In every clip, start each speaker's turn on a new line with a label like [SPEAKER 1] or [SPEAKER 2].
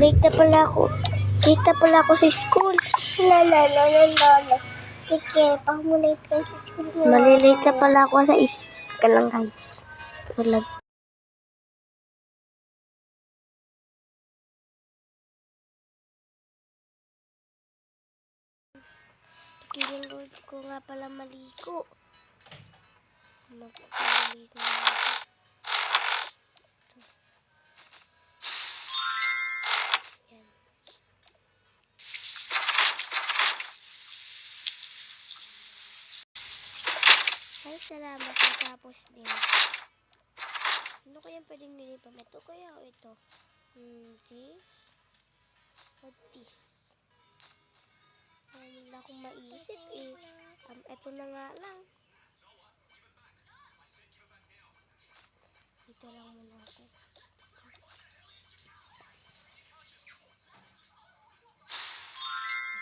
[SPEAKER 1] late na pala ako. Late na pala ako sa school.
[SPEAKER 2] Lolo. Sige, pag mo late ka sa school.
[SPEAKER 1] Malilate na pala ako sa ka lang guys. Walag.
[SPEAKER 2] Kinulod ko nga pala maligo. Maligo na ako. Yan. Ay, salamat. Tapos din. Ano kaya pwedeng nilipam? Ito kaya o ito? This? O this? Wala akong maisip eh. Ito na nga lang. Dito lang muna ako.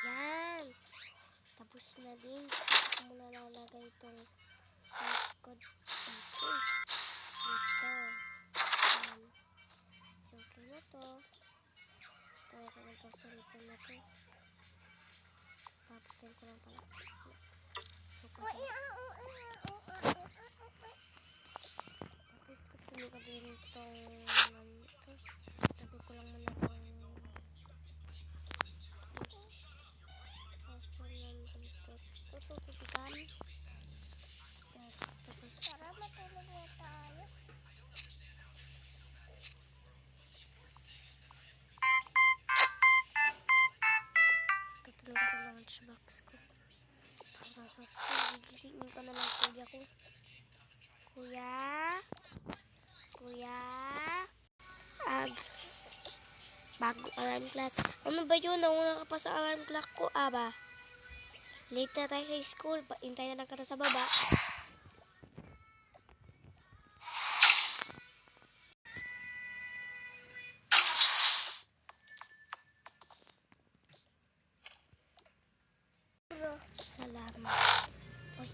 [SPEAKER 2] Yan. Tapos na din. Ako muna lalagay itong sakod dito. Dito. Yan. So, okay na to. Ito ako na to sa likod na to. Papitin ko lang pala. Tapos kukunin ko din itong ito. Tabi ko lang muna itong kaso nandito. Ito tutubigan. Tapos para matulog na tayo. Tutulog ko ng lunchbox ko. Pagkakas ko, gigisingin pa naman kuya ko. Kuya. Bago alarm clock. Ano ba yun? Nauna ka pa sa alarm clock ko, aba. Late na tayo sa school. Hintay na lang kita sa baba. Salamat. Uy.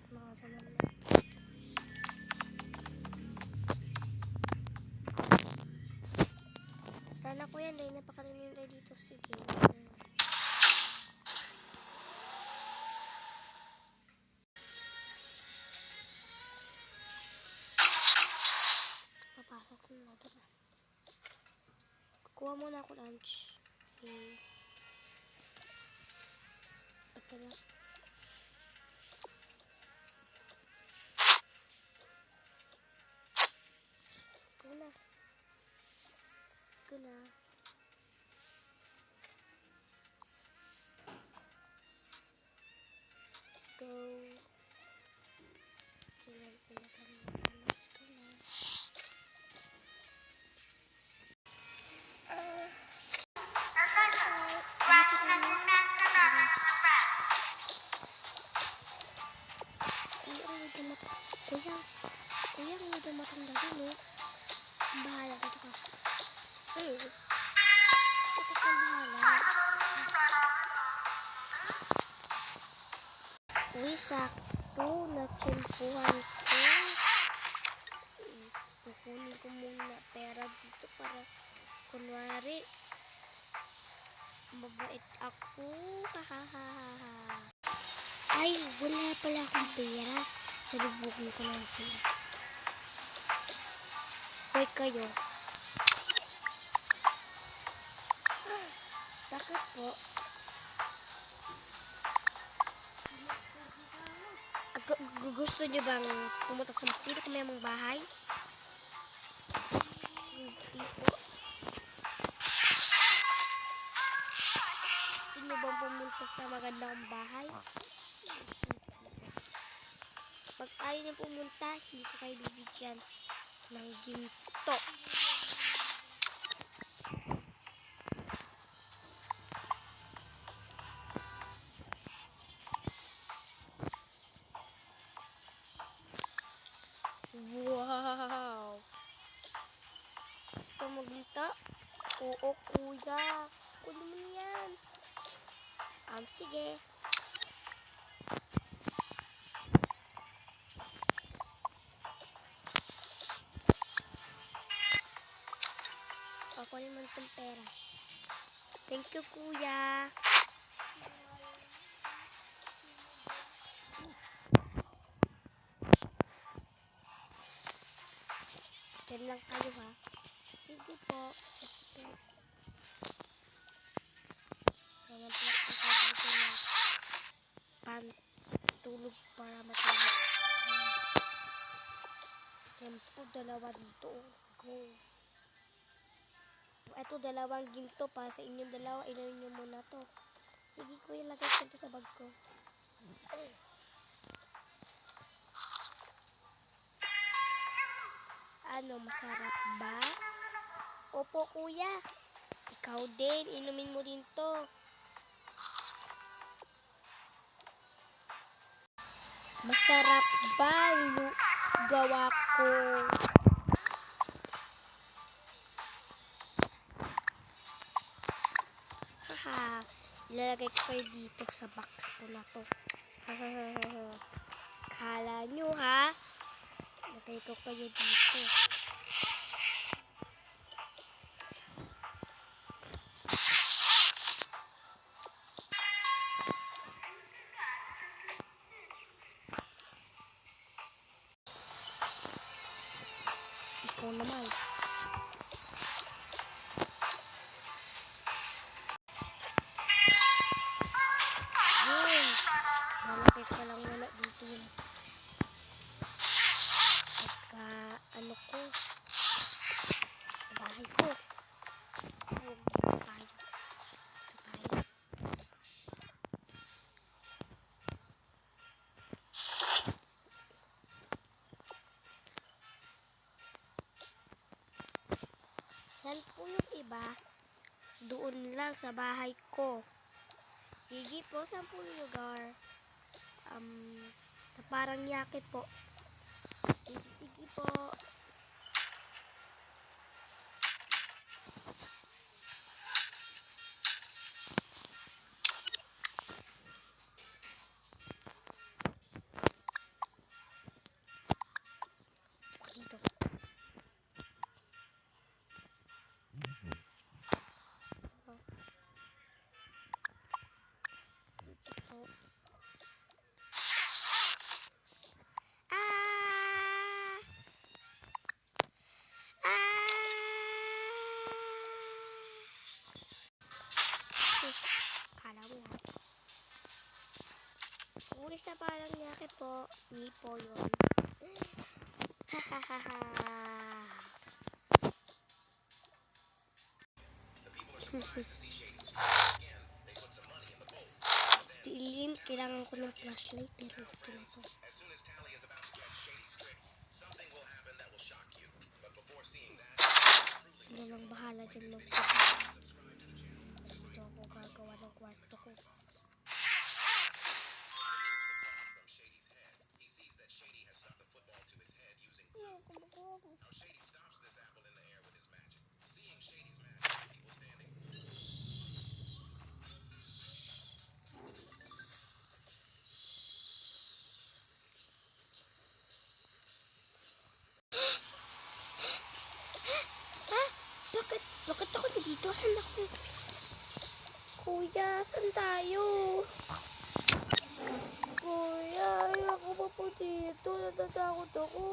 [SPEAKER 2] Mga salamat. Sana ko yan, dahil napakalimutan tayo dito. Sige. Papasok na ito na. Kuha muna ako lunch. Okay. Ito na. Let's go na. Let's go na. Let's go. Let's go na. Kuya, ang medyo matanda din, no? Bahala, dito ka. Dito ka bahala. Uy, sakto. Natsimpuhan ko. Kukunin ko muna pera dito para kunwari mabait ako. Ay, wala pala akong pera. Salubugin ko lang sila. Hoy kayo. Bakit po? Gusto nyo bang pumunta sa pinakamayamang bahay? Hindi po. Gusto nyo bang pumunta sa magandang bahay? Pag ayaw nyo pumunta, hindi ko kayo bibigyan ng ginto. Wow! Gusto mo ginto? Oo, kuya. Kunin mo yan. Sige. kunin mo itong pera. Thank you, kuya. Diyan lang kayo, ha? Sige po. Sige. Mamamplak ako dito ng pantulog para matulog. Tempo, dalawa dito. Let's go. Ito, dalawang ginto para sa inyong dalawa. Inumin nyo muna to. Sige, kuya, lagay ko ito sa bag ko. Ano, masarap ba? Opo, kuya. Ikaw din, inumin mo din to. Masarap ba ang gawa ko? Haha, ilalagay ko kayo dito sa box ko na to. Kala nyo, ha? Lagay ko kayo dito. Ikaw naman. Yun. Lalagay ko lang muna dito yun. Pagka, ano ko, sa bahay ko. Huwag na tayo. Saan po yung iba? Doon lang sa bahay ko. Sige po, saan po yung lugar? Sa Paranaque po. Sige po. Dito. Kala mo yan. Ulis na Paranaque po. Hindi po yun. Dilim, kailangan ko ng flashlight pero okay na to. Sila lang bahala dyan mag-focus. Dito ako gagawa ng kwarto ko. Bakit ako dito? Saan ako? Kuya, saan tayo? Kuya, ayoko pa po dito. Natatakot ako.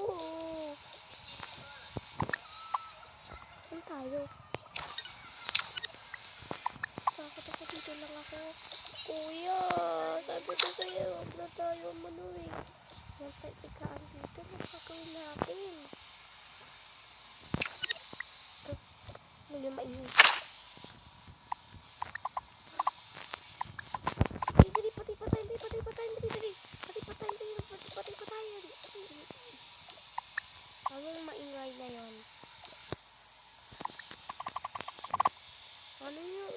[SPEAKER 2] Saan tayo? Takot ako dito lang ako. Kuya, sabi ko sa'yo, huwag na tayo manuwi. Huwag tayo tikaan dito. Magkakawin natin. Ngayon mainit. Anong maingay na yun? Ano yung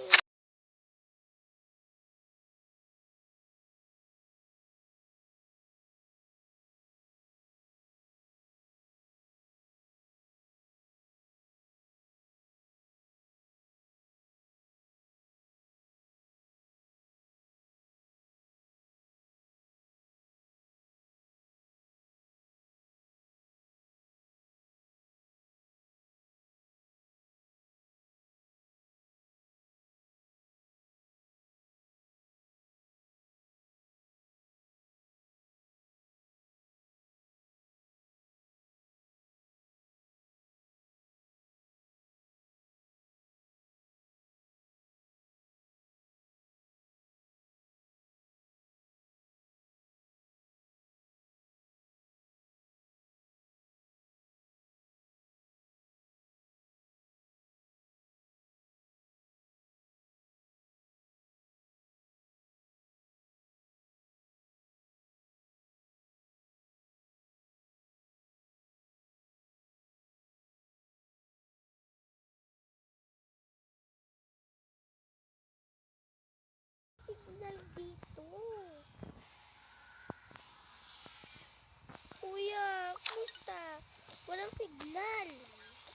[SPEAKER 2] kamusta? Walang signal.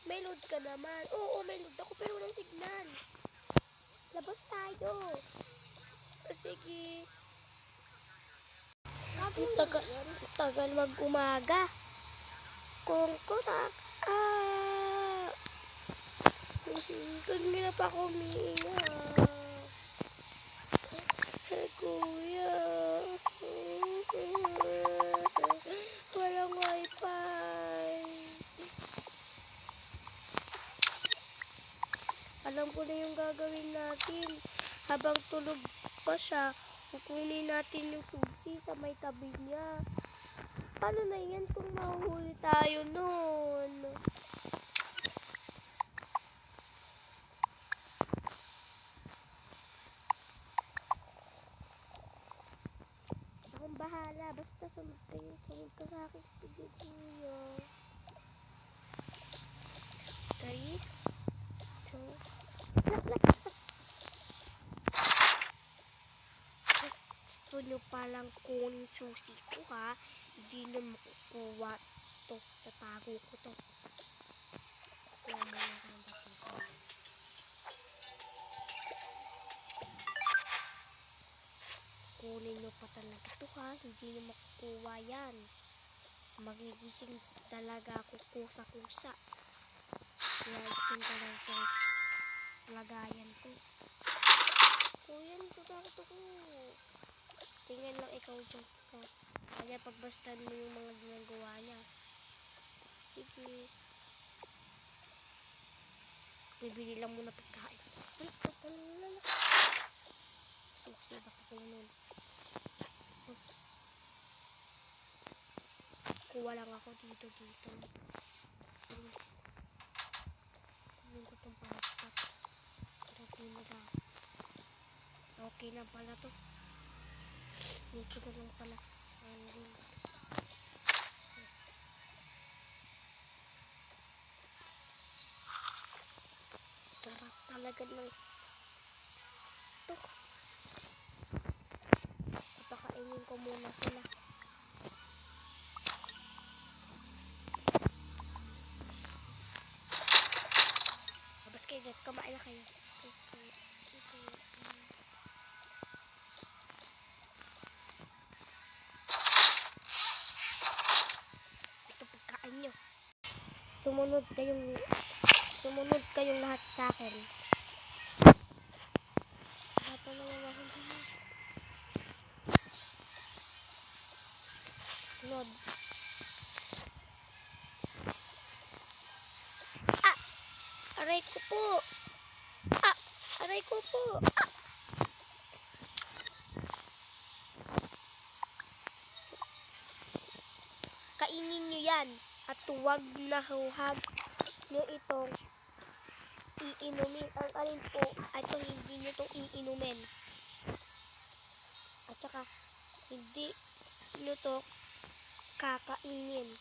[SPEAKER 2] May load ka naman. Oo, may load ako pero walang signal. Labas tayo. Sige. Tagal mag-umaga. Kongkorak. Kanina pa ako umiiyak. Kuya. Walang wifi. Alam ko na yung gagawin natin. Habang tulog pa siya, kukunin natin yung susi sa may tabi niya. Paano na yan kung mahuhuli tayo nun? Akong bahala. Basta sunod kayo. Sunod ka sa akin. Sige, kuya. 3, 2, gusto nyo palang kunin susi ko ha. Hindi nyo makukuha to. Tatago ko to. Kuha mo na kayo dito. Kunin nyo pa talaga to ha. Hindi nyo makukuha yan. Magigising talaga ako kusa-kusa. Nagising ka lang itong lagayan ko. Kuya, natatakot ako. Tingnan lang ikaw dyan. Kaya pagbastan mo yung mga ginagawa niya. Sige. Bibili lang muna pagkain. Susi, baka ko nun. Kuha lang ako dito. Kunin ko itong pangkat. Okay na pala to. Dito na lang pala. Sarap talaga ng to. Papakainin ko muna sila. Labas kayo dyan. Kumain na kayo. Ito pagkain nyo. Sumunod kayong lahat sa akin. Lahat na lang ako dito. Sunod. Aray ko po. Aray ko po. Kainin nyo yan. At huwag na huwag nyo itong iinumin. Ang alin po, ito hindi nyo itong iinumin. At saka, hindi nyo ito kakainin.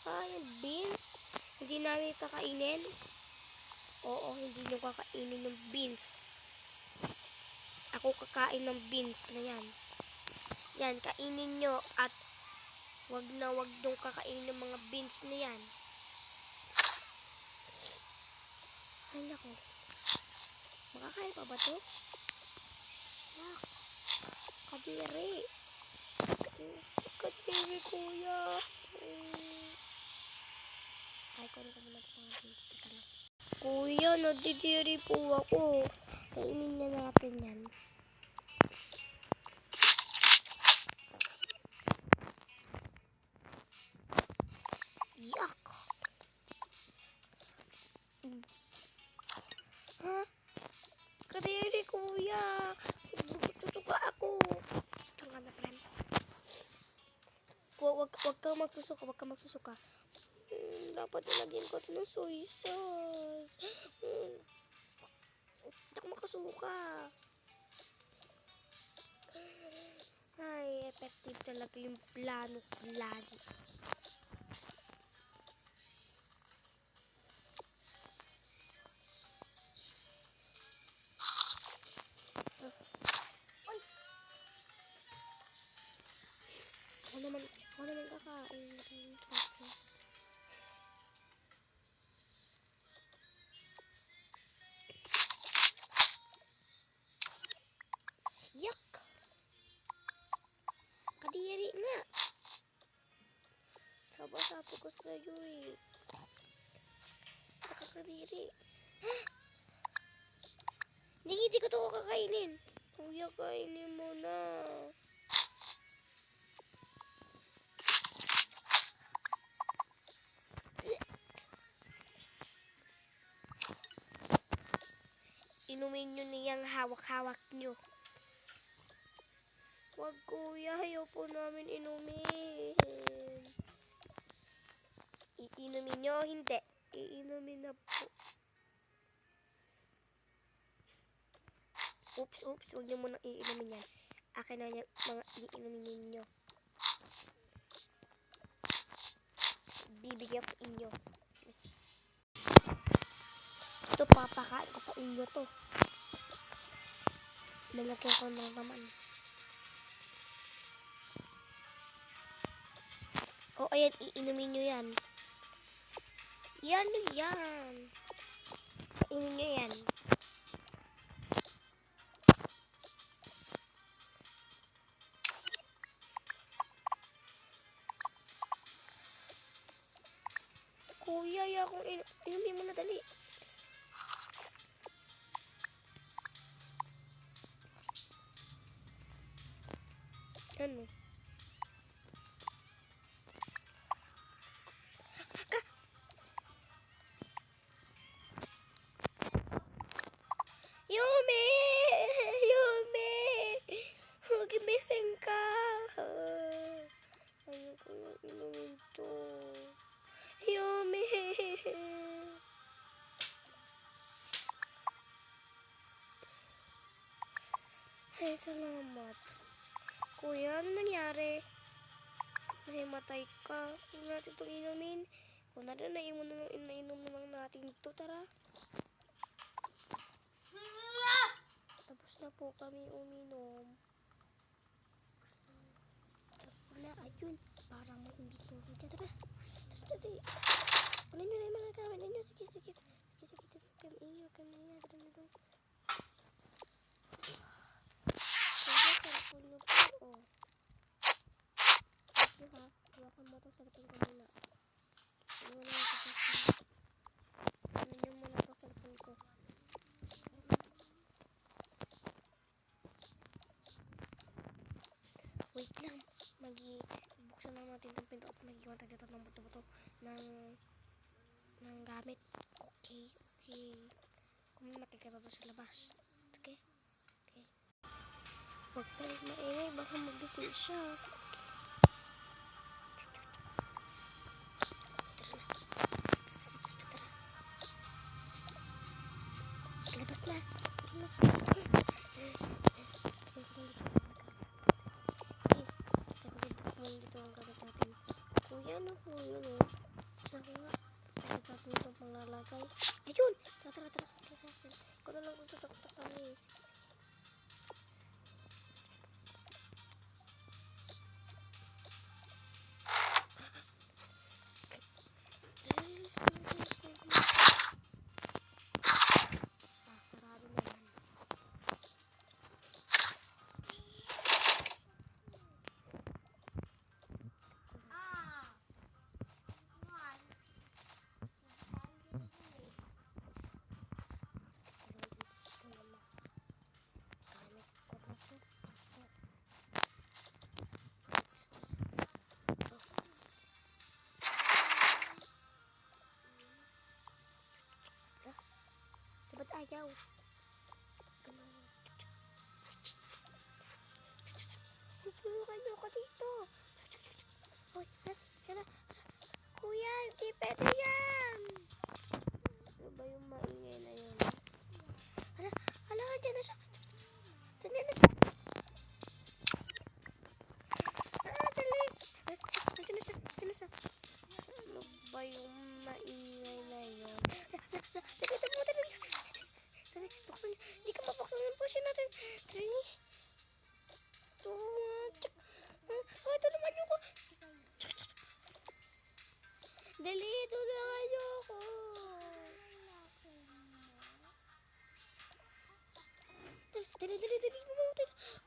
[SPEAKER 2] Yung beans, hindi namin kakainin. Oo, hindi nyo kakainin ng beans. Ako kakain ng beans na yan. Yan, kainin nyo at wag nung kakainin ng mga beans na yan. Ay, nako. Makakain pa ba ito? Kadiri. Kadiri, kuya. Ay, kunin ko muna ito mga beans. Teka lang. Kuya, nadidiri po ako. Kainin na natin yan. Yuck! Ha? Kadiri, kuya. Tutuka ako. Tanga na, friend. Wag kang magsusuka. Dapat nilagyan ko ito ng soy sauce. Hindi ako makasuka. Ay, effective talaga yung plano lagi. Ako naman kakain. gusto ko sa'yo eh. Nakakadiri. Hindi ko to kakainin. Kuya, kainin mo na. Inumin nyo niyang hawak-hawak nyo. Wag kuya, ayaw po namin inumin. Iinumin nyo o hindi? Iinumin na po. Oops, wag nyo muna iinumin yan. Akin na yan, mga iinumin ninyo. Bibigyan ko inyo. Ito, papakain ko sa inyo to. Lalagyan ko ng naman. O, ayan, iinumin nyo yan. Yan. Iinumin nyo yan. Kuya, kung inumin mo na dali. Ano? Yumi! Gimising ka! Ayoko yung inumin to. Yumi! Ay, salamat. Kuya, ano nangyari? Nahimatay ka. Huwag natin itong inumin. Kung nainom na lang natin ito, tara. Tapos na po kami uminom. Tapos wala, ayun. Parang may hindi po. Tara. Ulan nyo na yung mga gamit ninyo. Sige. Kami iyo. Tara na doon. Sarapon nyo po, oh. Ito ha. Hawakan mo ito. Sarapon ko muna. Ano nyo muna ito. Sarapon ko. Wait lang. Buksan lang natin itong pinto at mag-iwan tayo dito ng buto-buto ng gamit. Okay. Kung makikita ba sa labas. Okay. Huwag tayo maingay. Baka magising siya. Labas na. Dito ang gamit natin. Kuya na po yun o. Saan ko nga? Saan natin itong pangalagay? Ayun! Tara. Kung na lang kung tatak kami. Sige. Sarado na yan. Ba't ayaw? Tulungan niyo ako dito. Hoy, tara. Kuya, hindi pwede yan. Ano ba yung maingay na yun? Hala, dyan na siya. Dali. Dyan na siya. Ano ba yung maingay na yun? Dali, buksan niyo. Hindi ka mabuksan yung pusin natin. Dali. Tulungan niyo ko. Dali, tulungan niyo ako. Dali.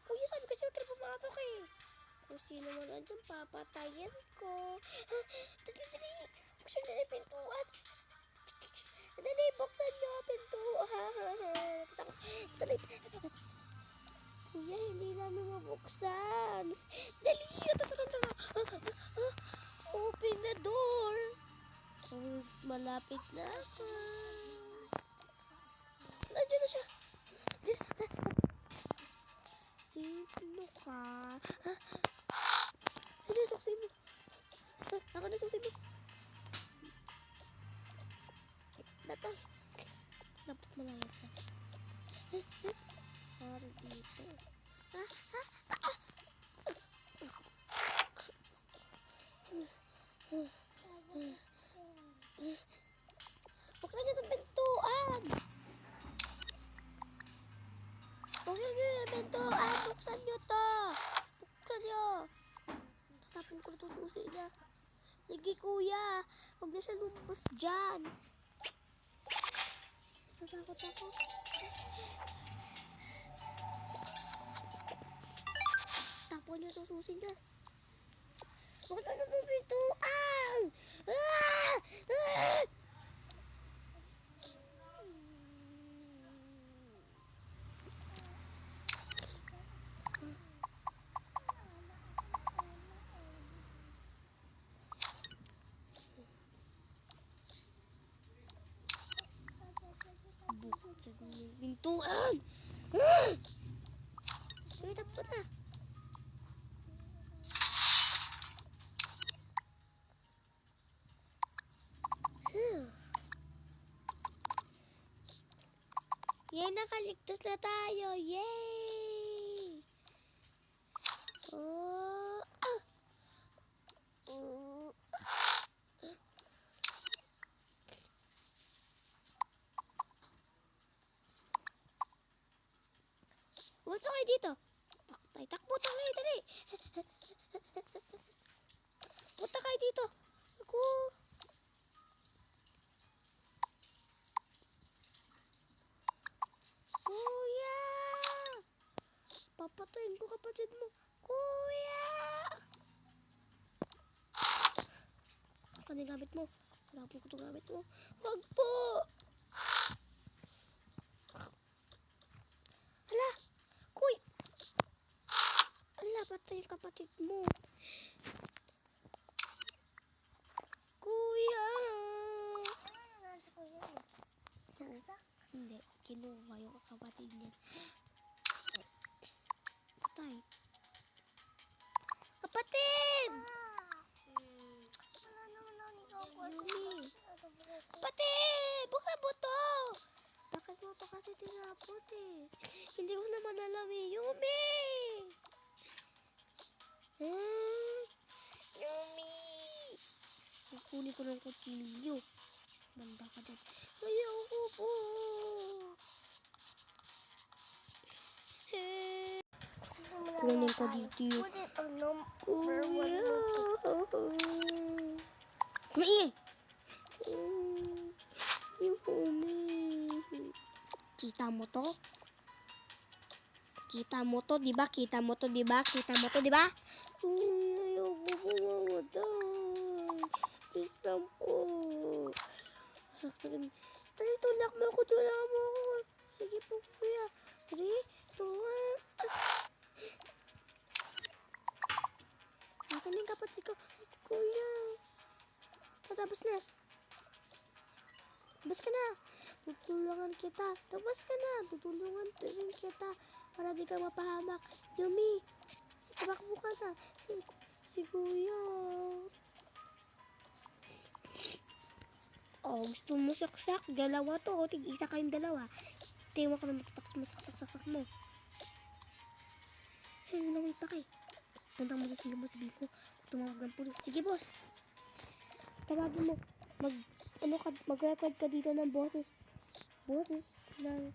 [SPEAKER 2] Kuya, sabi ko siya, huwag ka na pumasok eh. Kung sino man andyan, papatayin ko. Dali. Buksan niyo yung pintuan. Dali, buksan niyo yung pintuan. Kuya, hindi namin mabuksan. Dali, open the door. Oh, malapit na ako. Nandiyan na siya. Sino ka? Sino yung suksi mo? Ako na suksi mo. Dapat malaya siya. Para dito. Buksan niyo itong pintuan. Buksan niyo yung pintuan. Buksan niyo to. Buksan niyo. Tatapon ko ito susi niya. Sige kuya. Huwag na siya lumabas dyan. Natakot ako. Tapon niyo ito susi niya. Buksan niyo itong pintuan. Buksan niyo yung pintuan. Sige, tapon na. Yay, nakaligtas na tayo. Yay! Oh. Oh. Basta kayo dito. Takbo tayo, dali. Punta kayo dito. Ako. Kuya! Papatayin ko kapatid mo. Kuya! Ano yung gamit mo? Hanapin ko itong gamit mo. Wag po! Hala! Kuy! Hala, patay yung kapatid mo. Kuya!
[SPEAKER 1] Ano na sa kuya? Saksak?
[SPEAKER 2] Hindi, kinuha yung kapatid niya. Patay. Kapatid!
[SPEAKER 1] Wala naman ako ikaw ko.
[SPEAKER 2] Yumi! Kapatid! Buksan mo to! Bakit mo pa kasi tinapot eh? Hindi ko naman alam eh. Yumi! Yumi! Kukunin ko ng kutsilyo. Banda ka dyan. Ayoko po! Kunin ko dito yun.
[SPEAKER 1] Put it on number
[SPEAKER 2] Kuya!
[SPEAKER 1] 1.
[SPEAKER 2] Kuya! Yumi! Kita mo to? Kita mo to, di ba? Kita mo to, di ba? Kita mo to, di ba? Kuya, ayoko po mamatay. Please lang po. Saksakin. Tali, tulak mo ako, tulak mo ako. Sige po, kuya. 3, 2, 1. Akin yung kapatid ko. Kuya. Tatapos na. Labas ka na. Tutulungan kita. Labas ka na. Tutulungan rin kita. Para di ka mapahamak. Yumi. Tumakbo ka na. Si kuya. Oh, gusto mo saksak? Dalawa to. O, tig-isa kayong dalawa. Tiwa ka na masaksak mo. Hindi na may pakay. Puntang mo sige mo. Tumawag ng pulis. Sige, boss. Tawagin mo. Mag-record ka dito ng boses ng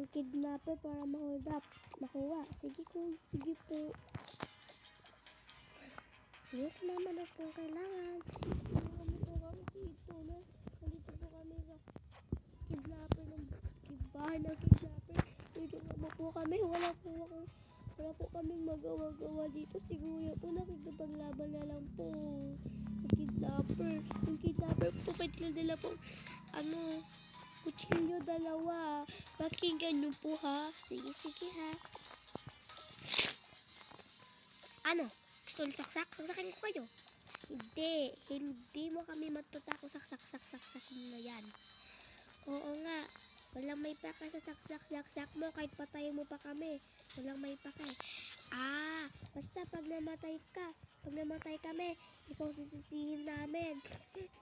[SPEAKER 2] kidnapper para ma-hold up. Makuha. Sige po. Yes, mama na po kailangan. Kami po kami dito. Nandito po kami sa kidnapper ng bahay ng kidnapper. Dito naman po kami. Wala po kaming magawa-gawa dito. Si kuya po nakikipaglaban na lang po. kidnapper. Yung kidnapper po, may dala po, kutsilyo dalawa. Pakinggan niyo po ha. Sige ha. Ano? Gusto niyo saksak? Saksakin ko kayo. Hindi mo kami matutako saksak mo yan. Oo nga. Walang may pake sa saksak mo kahit patayin mo pa kami. Walang may pake. Basta pag namatay kami, ikaw sisisihin namin.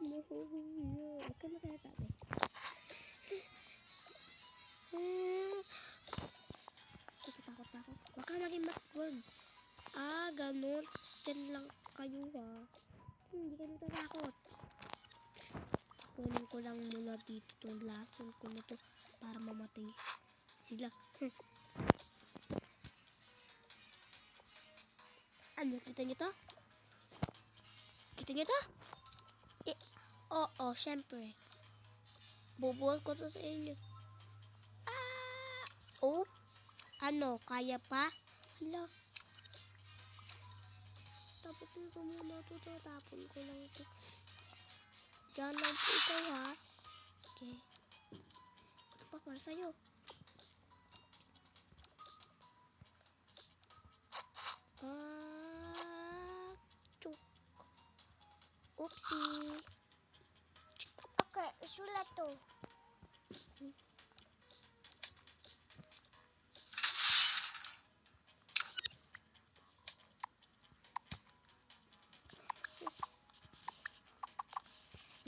[SPEAKER 2] Huwag ka na kaya tabi. Takot ako. Huwag ka maging matwag. Ganun. Diyan lang kayo ha. Hindi ka natatakot. Kunin ko lang muna dito itong lason ko na to para mamatay sila. Ano? Kita niyo to? Kita niyo to? Oo, syempre. Bubuhat ko to sa inyo. Ano? Kaya pa? Hala. Taputin ko muna ito. Tapon ko lang ito. Diyan lang po ikaw ha. Okay. Ito pa para sa'yo. Chuk. Oopsie. Okay, isulat to.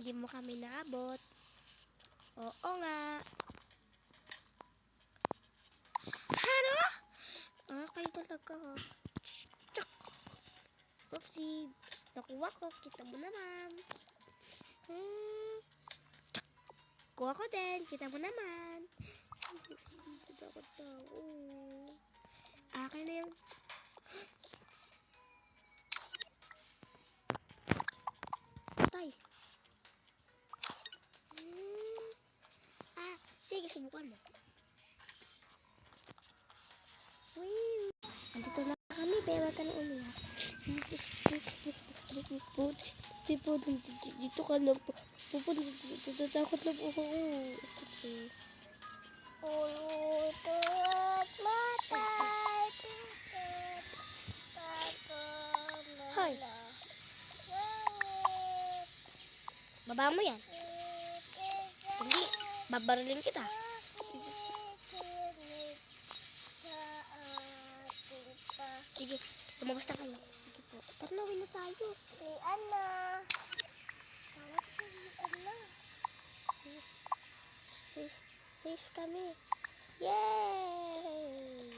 [SPEAKER 2] Hindi mo kami naabot. Oo nga. Ano? Kayo talaga ha. Oopsie. Nakuha ko. Kita mo naman. Kuha ko din. Kita mo naman. Takot ako. Akin na yung... Patay. Sige, subukan mo. Andito na kami, pero ka na umiyak. Dito ka na po. Takot na po ako. Sige. Hoy. Baba mo yan. Hindi. Babarilin kita. Sige, lumabas na kayo. Sige po. Tara na, na tayo. Ana. Sangat sa Ana. Safe kami. Yay!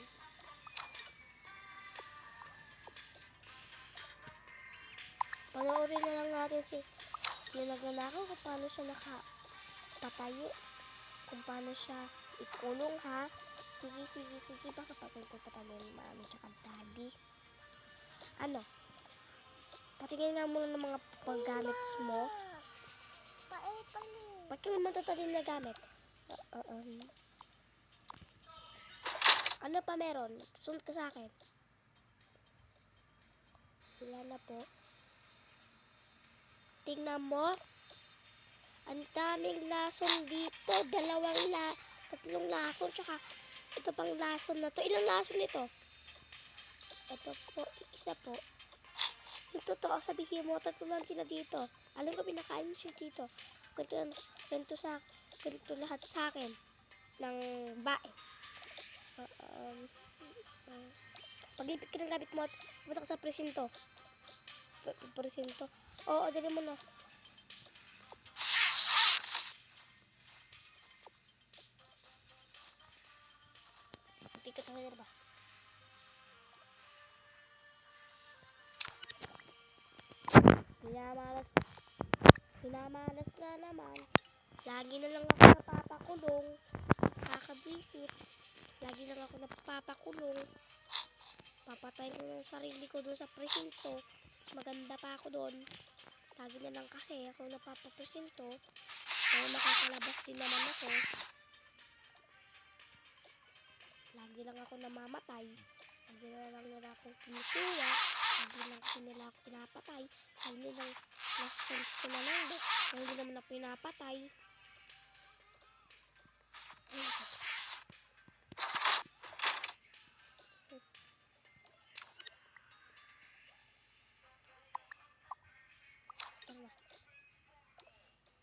[SPEAKER 2] Panoorin na lang natin si nagnanakaw kung paano siya nakapatayo. Kung paano siya ikulong ha. Sige. Baka pagpunta pa tayo ng mami tsaka daddy. Ano? Patingin nga muna ng mga paggamit mo. Ba't kami matatalim na gamit? Ano pa meron? Sunod ka sa akin. Wala na po. Tingnan mo. Ang daming lason dito. Tatlong lason. Tsaka ito pang lason na to. Ilang lason ito? Ito po. Isa po. Yung totoo, sabihin mo, tatlo lang sila dito. Alam ko, pinakain siya dito. Ganito lahat sa akin. Ng bae. Paglipit ka ng gamit mo at pumunta ka sa presinto. Presinto. Oo, dali mo na. Hindi ka tayo nalabas. Pinamalas na naman. Lagi na lang ako napapakulong. Kakabwisit. Lagi lang ako napapakulong. Papatay ko yung sarili ko doon sa presinto. Mas maganda pa ako doon. Lagi na lang kasi ako napapapresinto. Kaya makakalabas din naman ako. Lagi lang ako namamatay. Lagi na lang nila akong kinukuha. Lagi lang kasi nila ako pinapatay. Lagi lang Last chance ko na lang. Kaya hindi naman na pinapatay. Ay, tara na.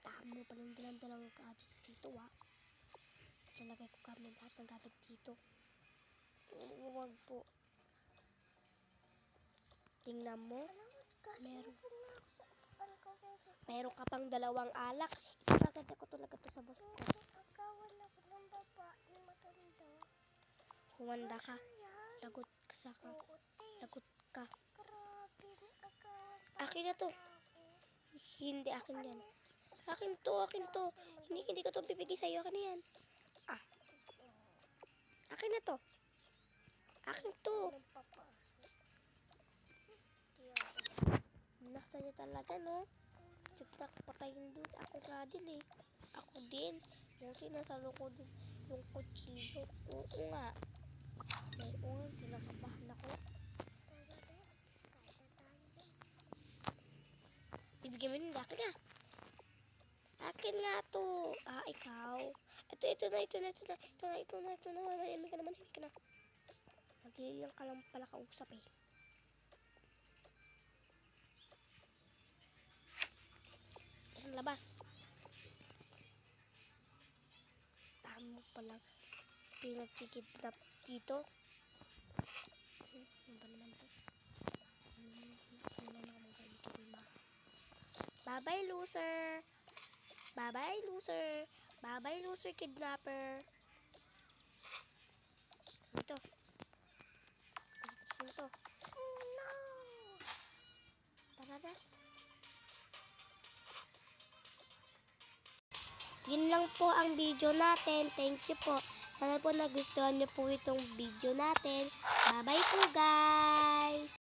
[SPEAKER 2] Tama pa ng dalang gadget dito, Lalagay ko kami lahat ng gamit dito. Huwag po. Tingnan mo. Meron ka pang 2 alak. Ipaganda ko talaga to sa boss ko.
[SPEAKER 3] Nagkakawan ako ng babae matanda.
[SPEAKER 2] Humanda ka. Lagot ka sa ka. Lagot ka.
[SPEAKER 3] Grabe, nagkakawan
[SPEAKER 2] Akin na to. Hindi, akin yan. Akin to. Hindi ko to bibigay sa'yo. Akin na yan. Akin na to. Akin to. Nasa niya talaga, no? Sigta patayin doon. Ako nga din, eh. Ako din. Buti nasa loko din yung kutsilyo. Oo nga. Pinakabahan ako.
[SPEAKER 3] Tara, bes. Kahit na tayo, bes.
[SPEAKER 2] Ibigay mo nila. Akin na. Akin nga to. Ikaw. Ito na. Manahimik ka na. Magdili lang ka lang pala kausap, eh. Tara, labas. Tama pala. Pinagkikidnap dito. Ano ba naman to? Bye-bye, loser. Bye-bye, loser kidnapper. Ito. Sino to?
[SPEAKER 3] Oh, no!
[SPEAKER 2] Tara na. Yun lang po ang video natin. Thank you po. Sana po nagustuhan niyo po itong video natin. Bye-bye po, guys!